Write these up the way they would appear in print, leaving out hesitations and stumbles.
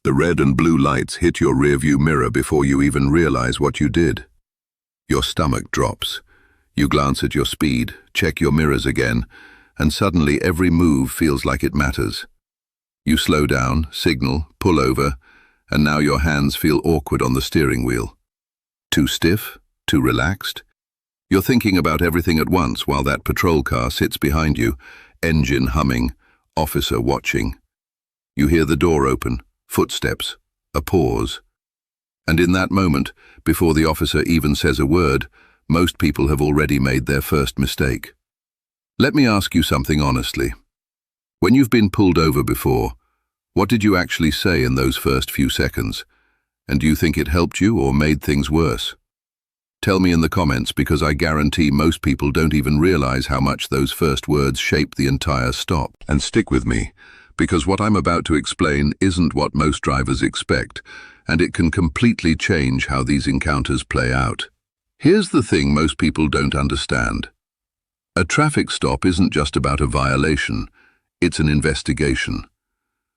The red and blue lights hit your rearview mirror before you even realize what you did. Your stomach drops. You glance at your speed, check your mirrors again, and suddenly every move feels like it matters. You slow down, signal, pull over, and now your hands feel awkward on the steering wheel. Too stiff? Too relaxed? You're thinking about everything at once while that patrol car sits behind you, engine humming, officer watching. You hear the door open, footsteps, a pause. And in that moment, before the officer even says a word, most people have already made their first mistake. Let me ask you something honestly. When you've been pulled over before, what did you actually say in those first few seconds? And do you think it helped you or made things worse? Tell me in the comments, because I guarantee most people don't even realize how much those first words shape the entire stop. And stick with me, because what I'm about to explain isn't what most drivers expect, and it can completely change how these encounters play out. Here's the thing most people don't understand. A traffic stop isn't just about a violation, it's an investigation.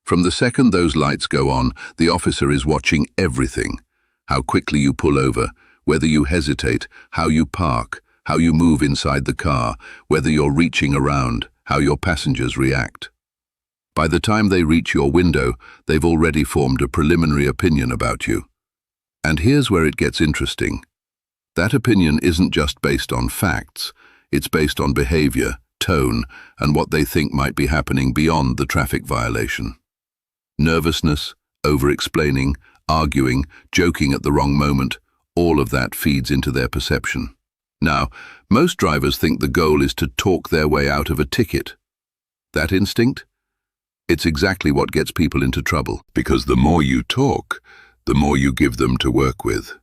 From the second those lights go on, the officer is watching everything. How quickly you pull over, whether you hesitate, how you park, how you move inside the car, whether you're reaching around, how your passengers react. By the time they reach your window, they've already formed a preliminary opinion about you. And here's where it gets interesting. That opinion isn't just based on facts, it's based on behavior, tone, and what they think might be happening beyond the traffic violation. Nervousness, over-explaining, arguing, joking at the wrong moment, all of that feeds into their perception. Now, most drivers think the goal is to talk their way out of a ticket. That instinct? It's exactly what gets people into trouble, because the more you talk, the more you give them to work with.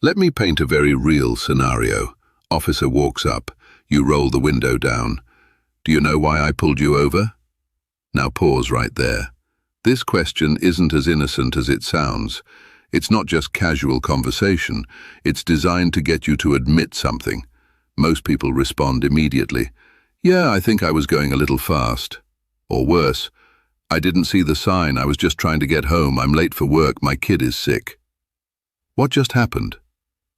Let me paint a very real scenario. Officer walks up, you roll the window down. Do you know why I pulled you over? Now pause right there. This question isn't as innocent as it sounds. It's not just casual conversation. It's designed to get you to admit something. Most people respond immediately. Yeah, I think I was going a little fast. Or worse, I didn't see the sign. I was just trying to get home. I'm late for work. My kid is sick. What just happened?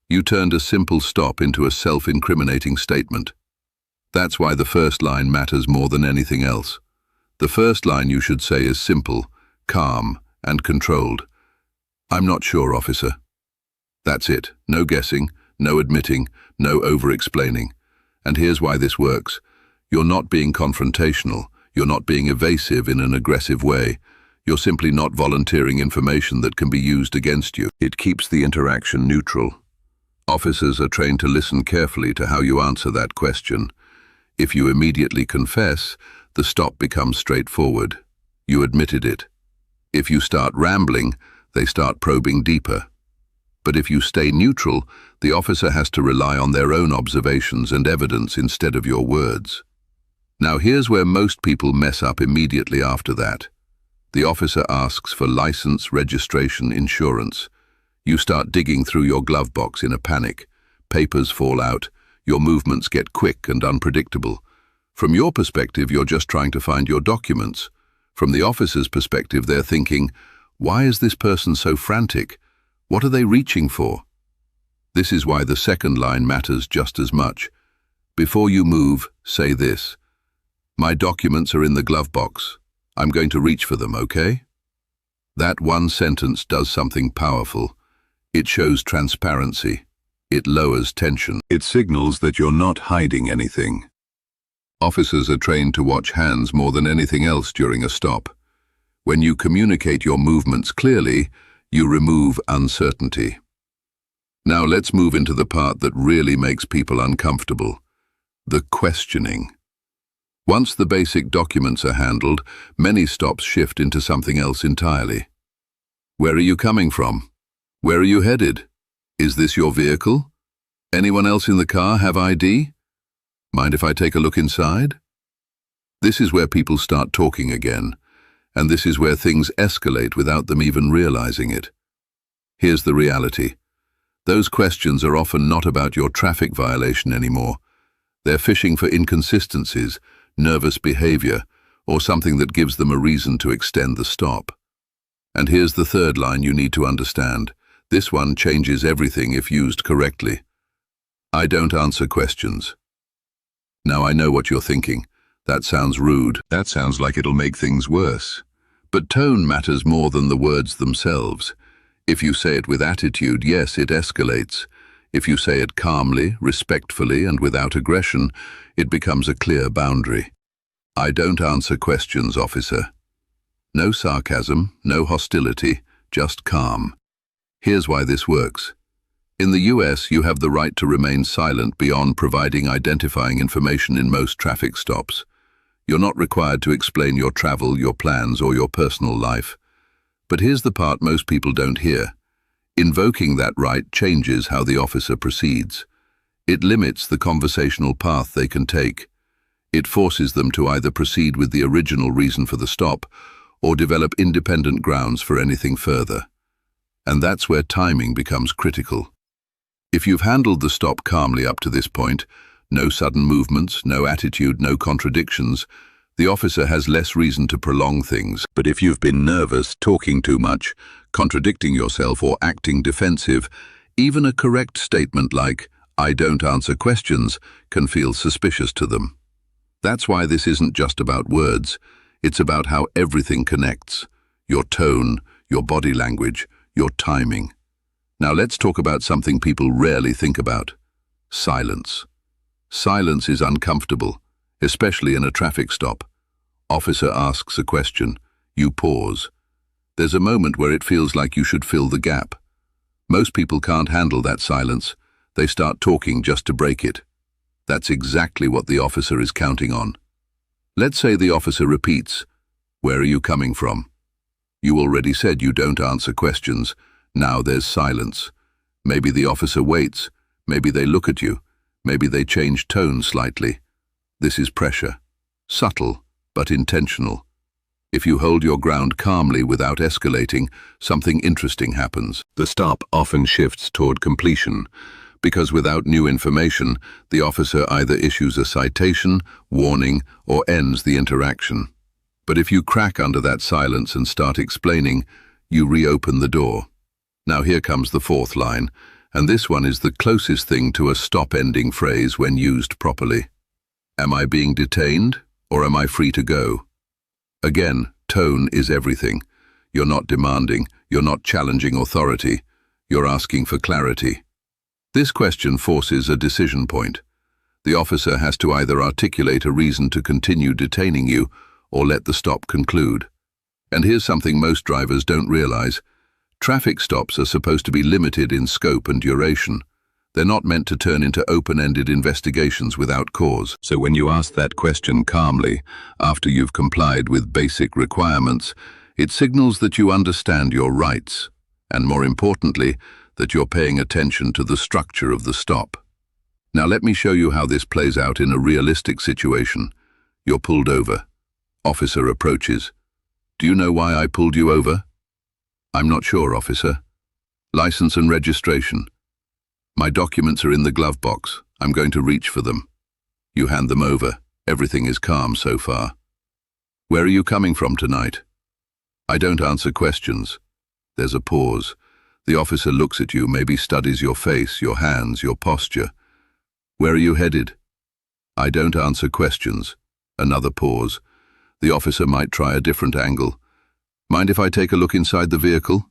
You turned a simple stop into a self-incriminating statement. That's why the first line matters more than anything else. The first line you should say is simple, calm, and controlled. I'm not sure, officer. That's it. No guessing, no admitting, no over-explaining. And here's why this works. You're not being confrontational. You're not being evasive in an aggressive way. You're simply not volunteering information that can be used against you. It keeps the interaction neutral. Officers are trained to listen carefully to how you answer that question. If you immediately confess, the stop becomes straightforward. You admitted it. If you start rambling, they start probing deeper. But if you stay neutral, the officer has to rely on their own observations and evidence instead of your words. Now here's where most people mess up immediately after that. The officer asks for license, registration, insurance. You start digging through your glove box in a panic. Papers fall out. Your movements get quick and unpredictable. From your perspective, you're just trying to find your documents. From the officer's perspective, they're thinking, why is this person so frantic? What are they reaching for? This is why the second line matters just as much. Before you move, say this. My documents are in the glove box. I'm going to reach for them, okay? That one sentence does something powerful. It shows transparency. It lowers tension. It signals that you're not hiding anything. Officers are trained to watch hands more than anything else during a stop. When you communicate your movements clearly, you remove uncertainty. Now let's move into the part that really makes people uncomfortable. The questioning. Once the basic documents are handled, many stops shift into something else entirely. Where are you coming from? Where are you headed? Is this your vehicle? Anyone else in the car have ID? Mind if I take a look inside? This is where people start talking again, and this is where things escalate without them even realizing it. Here's the reality. Those questions are often not about your traffic violation anymore. They're fishing for inconsistencies, nervous behavior, or something that gives them a reason to extend the stop. And here's the third line you need to understand. This one changes everything if used correctly. I don't answer questions. Now I know what you're thinking. That sounds rude. That sounds like it'll make things worse. But tone matters more than the words themselves. If you say it with attitude, yes, it escalates. If you say it calmly, respectfully, and without aggression, it becomes a clear boundary. I don't answer questions, officer. No sarcasm, no hostility, just calm. Here's why this works. In the US, you have the right to remain silent beyond providing identifying information in most traffic stops. You're not required to explain your travel, your plans, or your personal life. But here's the part most people don't hear. Invoking that right changes how the officer proceeds. It limits the conversational path they can take. It forces them to either proceed with the original reason for the stop or develop independent grounds for anything further. And that's where timing becomes critical. If you've handled the stop calmly up to this point, no sudden movements, no attitude, no contradictions, the officer has less reason to prolong things. But if you've been nervous, talking too much, contradicting yourself, or acting defensive, even a correct statement like, "I don't answer questions," can feel suspicious to them. That's why this isn't just about words. It's about how everything connects. Your tone, your body language, your timing. Now let's talk about something people rarely think about. Silence. Silence is uncomfortable, especially in a traffic stop. Officer asks a question. You pause. There's a moment where it feels like you should fill the gap. Most people can't handle that silence. They start talking just to break it. That's exactly what the officer is counting on. Let's say the officer repeats, "Where are you coming from?" You already said you don't answer questions. Now there's silence. Maybe the officer waits. Maybe they look at you. Maybe they change tone slightly. This is pressure. Subtle, but intentional. If you hold your ground calmly without escalating, something interesting happens. The stop often shifts toward completion, because without new information, the officer either issues a citation, warning, or ends the interaction. But if you crack under that silence and start explaining, you reopen the door. Now here comes the fourth line, and this one is the closest thing to a stop-ending phrase when used properly. Am I being detained, or am I free to go? Again, tone is everything. You're not demanding, you're not challenging authority, you're asking for clarity. This question forces a decision point. The officer has to either articulate a reason to continue detaining you or let the stop conclude. And here's something most drivers don't realize. Traffic stops are supposed to be limited in scope and duration. They're not meant to turn into open-ended investigations without cause. So when you ask that question calmly, after you've complied with basic requirements, it signals that you understand your rights, and more importantly, that you're paying attention to the structure of the stop. Now let me show you how this plays out in a realistic situation. You're pulled over. Officer approaches. Do you know why I pulled you over? I'm not sure, officer. License and registration. My documents are in the glove box. I'm going to reach for them. You hand them over. Everything is calm so far. Where are you coming from tonight? I don't answer questions. There's a pause. The officer looks at you, maybe studies your face, your hands, your posture. Where are you headed? I don't answer questions. Another pause. The officer might try a different angle. Mind if I take a look inside the vehicle?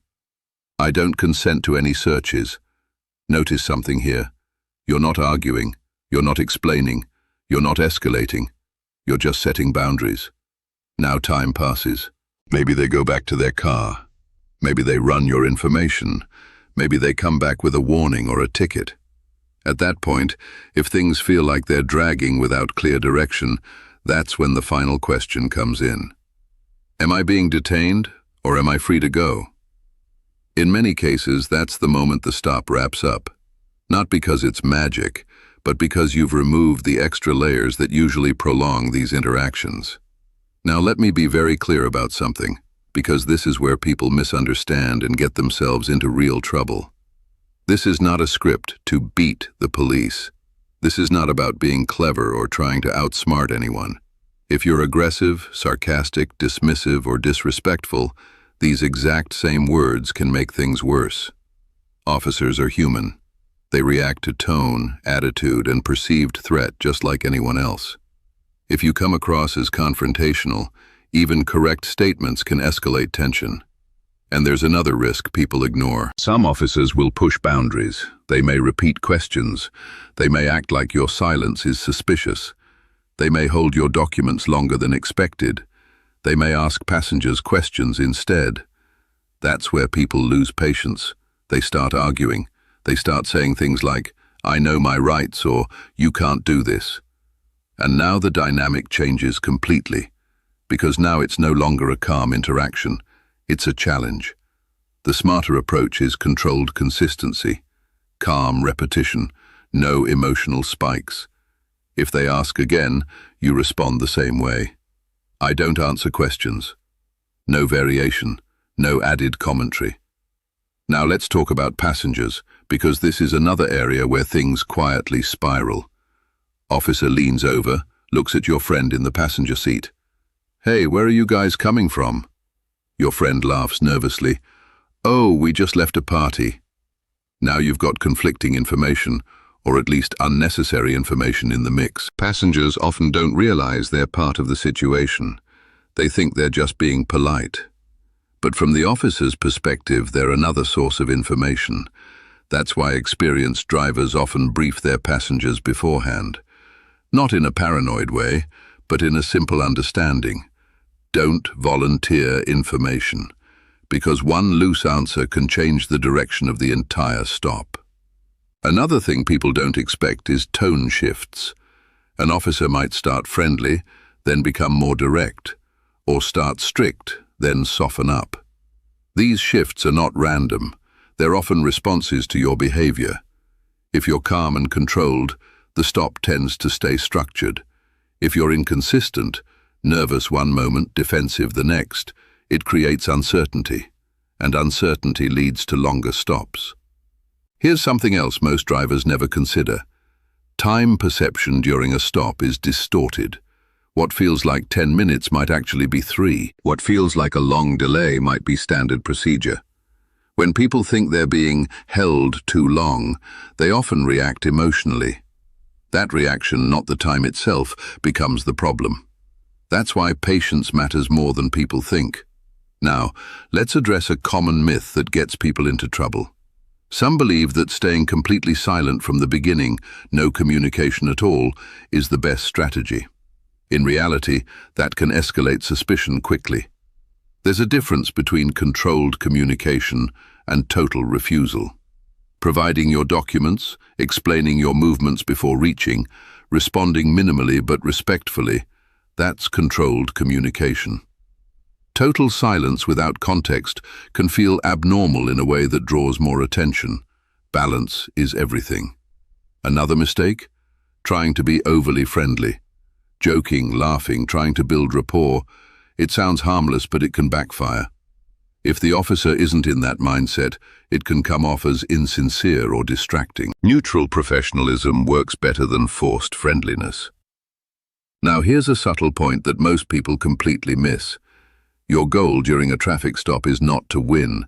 I don't consent to any searches. Notice something here. You're not arguing. You're not explaining. You're not escalating. You're just setting boundaries. Now time passes. Maybe they go back to their car. Maybe they run your information. Maybe they come back with a warning or a ticket. At that point, if things feel like they're dragging without clear direction, that's when the final question comes in. Am I being detained, or am I free to go? In many cases, that's the moment the stop wraps up. Not because it's magic, but because you've removed the extra layers that usually prolong these interactions. Now let me be very clear about something, because this is where people misunderstand and get themselves into real trouble. This is not a script to beat the police. This is not about being clever or trying to outsmart anyone. If you're aggressive, sarcastic, dismissive, or disrespectful, These exact same words can make things worse. Officers are human. They react to tone, attitude, and perceived threat just like anyone else. If you come across as confrontational, even correct statements can escalate tension. And there's another risk people ignore. Some officers will push boundaries. They may repeat questions. They may act like your silence is suspicious. They may hold your documents longer than expected. They may ask passengers questions instead. That's where people lose patience. They start arguing. They start saying things like, "I know my rights," or "You can't do this." And now the dynamic changes completely, because now it's no longer a calm interaction. It's a challenge. The smarter approach is controlled consistency, calm repetition, no emotional spikes. If they ask again, you respond the same way. I don't answer questions. No variation, no added commentary. Now let's talk about passengers, because this is another area where things quietly spiral. Officer leans over, looks at your friend in the passenger seat. "Hey, where are you guys coming from?" Your friend laughs nervously. "Oh, we just left a party." Now you've got conflicting information, or at least unnecessary information in the mix. Passengers often don't realize they're part of the situation. They think they're just being polite. But from the officer's perspective, they're another source of information. That's why experienced drivers often brief their passengers beforehand. Not in a paranoid way, but in a simple understanding. Don't volunteer information, because one loose answer can change the direction of the entire stop. Another thing people don't expect is tone shifts. An officer might start friendly, then become more direct, or start strict, then soften up. These shifts are not random. They're often responses to your behavior. If you're calm and controlled, the stop tends to stay structured. If you're inconsistent, nervous one moment, defensive the next, it creates uncertainty, and uncertainty leads to longer stops. Here's something else most drivers never consider. Time perception during a stop is distorted. What feels like 10 minutes might actually be 3. What feels like a long delay might be standard procedure. When people think they're being held too long, they often react emotionally. That reaction, not the time itself, becomes the problem. That's why patience matters more than people think. Now, let's address a common myth that gets people into trouble. Some believe that staying completely silent from the beginning, no communication at all, is the best strategy. In reality, that can escalate suspicion quickly. There's a difference between controlled communication and total refusal. Providing your documents, explaining your movements before reaching, responding minimally but respectfully, that's controlled communication. Total silence without context can feel abnormal in a way that draws more attention. Balance is everything. Another mistake? Trying to be overly friendly. Joking, laughing, trying to build rapport. It sounds harmless, but it can backfire. If the officer isn't in that mindset, it can come off as insincere or distracting. Neutral professionalism works better than forced friendliness. Now here's a subtle point that most people completely miss. Your goal during a traffic stop is not to win.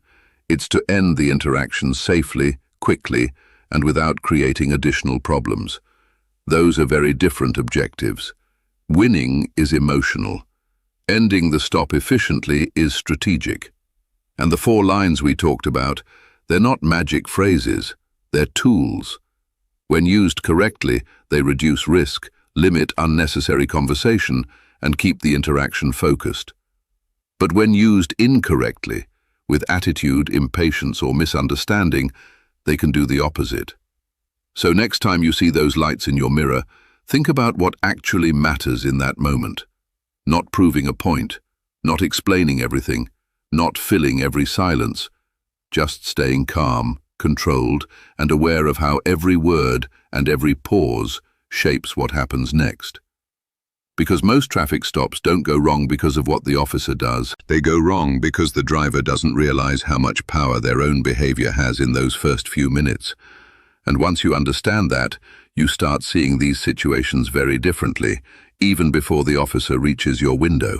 It's to end the interaction safely, quickly, and without creating additional problems. Those are very different objectives. Winning is emotional. Ending the stop efficiently is strategic. And the 4 lines we talked about, they're not magic phrases, they're tools. When used correctly, they reduce risk, limit unnecessary conversation, and keep the interaction focused. But when used incorrectly, with attitude, impatience, or misunderstanding, they can do the opposite. So next time you see those lights in your mirror, think about what actually matters in that moment. Not proving a point, not explaining everything, not filling every silence, just staying calm, controlled, and aware of how every word and every pause shapes what happens next. Because most traffic stops don't go wrong because of what the officer does. They go wrong because the driver doesn't realize how much power their own behavior has in those first few minutes. And once you understand that, you start seeing these situations very differently, even before the officer reaches your window.